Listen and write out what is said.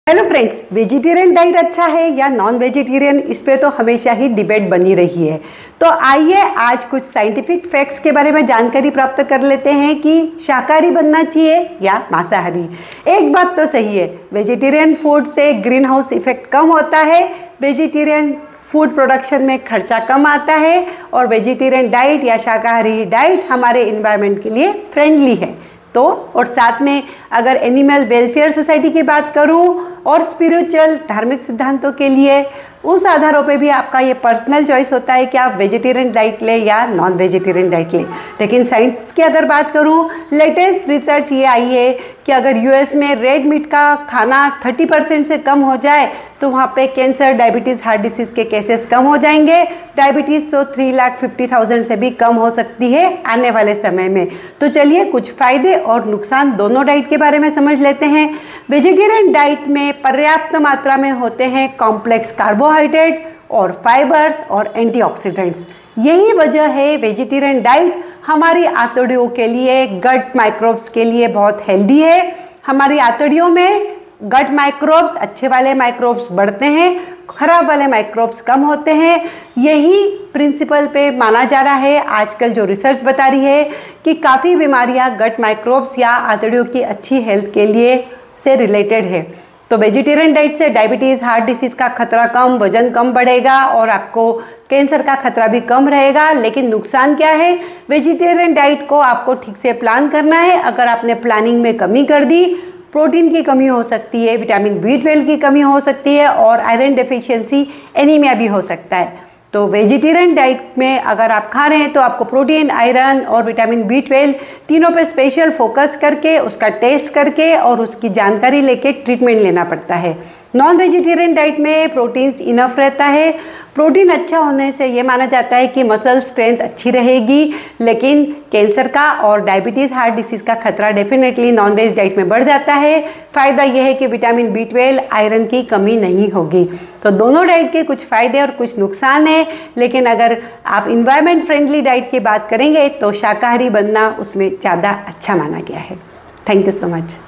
Hello friends, vegetarian diet अच्छा है या नॉन वेजिटेरियन, इस पे तो हमेशा ही डिबेट बनी रही है। तो आइए आज कुछ साइंटिफिक फैक्ट्स के बारे में जानकारी प्राप्त कर लेते हैं कि शाकाहारी बनना चाहिए या मांसाहारी। एक बात तो सही है, वेजिटेरियन फूड से ग्रीन हाउस इफेक्ट कम होता है, वेजिटेरियन फूड प्रोडक्शन में खर्चा कम आता है और वेजिटेरियन डाइट या शाकाहारी डाइट हमारे इन्वायरमेंट के लिए फ्रेंडली है। तो और साथ में अगर एनिमल वेलफेयर सोसाइटी की बात करूं और स्पिरिचुअल धार्मिक सिद्धांतों के लिए, उस आधारों पे भी आपका ये पर्सनल चॉइस होता है कि आप वेजिटेरियन डाइट लें या नॉन वेजिटेरियन डाइट लें। लेकिन साइंस की अगर बात करूं, लेटेस्ट रिसर्च ये आई है कि अगर यूएस में रेड मीट का खाना 30% से कम हो जाए तो वहाँ पे कैंसर, डायबिटीज़, हार्ट डिसीज़ के केसेस कम हो जाएंगे। डायबिटीज़ तो 3,50,000 से भी कम हो सकती है आने वाले समय में। तो चलिए कुछ फ़ायदे और नुकसान दोनों डाइट के बारे में समझ लेते हैं। वेजिटेरियन डाइट में पर्याप्त मात्रा में होते हैं कॉम्प्लेक्स कार्बोहाइड्रेट और फाइबर्स और एंटीऑक्सीडेंट्स। यही वजह है वेजिटेरियन डाइट हमारी आंतड़ियों के लिए, गट माइक्रोब्स के लिए बहुत हेल्दी है। हमारी आंतड़ियों में गट माइक्रोब्स, अच्छे वाले माइक्रोब्स बढ़ते हैं, खराब वाले माइक्रोब्स कम होते हैं। यही प्रिंसिपल पे माना जा रहा है। आजकल जो रिसर्च बता रही है कि काफ़ी बीमारियां गट माइक्रोब्स या आंतड़ियों की अच्छी हेल्थ के लिए से रिलेटेड है। तो वेजिटेरियन डाइट से डायबिटीज़, हार्ट डिसीज़ का खतरा कम, वजन कम बढ़ेगा और आपको कैंसर का खतरा भी कम रहेगा। लेकिन नुकसान क्या है? वेजिटेरियन डाइट को आपको ठीक से प्लान करना है। अगर आपने प्लानिंग में कमी कर दी, प्रोटीन की कमी हो सकती है, विटामिन B12 की कमी हो सकती है और आयरन डेफिशिएंसी, एनीमिया भी हो सकता है। तो वेजिटेरियन डाइट में अगर आप खा रहे हैं तो आपको प्रोटीन, आयरन और विटामिन B12 तीनों पे स्पेशल फोकस करके, उसका टेस्ट करके और उसकी जानकारी लेके ट्रीटमेंट लेना पड़ता है। नॉन वेजिटेरियन डाइट में प्रोटीन्स इनफ रहता है। प्रोटीन अच्छा होने से ये माना जाता है कि मसल स्ट्रेंथ अच्छी रहेगी, लेकिन कैंसर का और डायबिटीज़, हार्ट डिसीज़ का खतरा डेफिनेटली नॉन वेज डाइट में बढ़ जाता है। फ़ायदा यह है कि विटामिन B12, आयरन की कमी नहीं होगी। तो दोनों डाइट के कुछ फ़ायदे और कुछ नुकसान हैं, लेकिन अगर आप इन्वायरमेंट फ्रेंडली डाइट की बात करेंगे तो शाकाहारी बनना उसमें ज़्यादा अच्छा माना गया है। Thank you so much.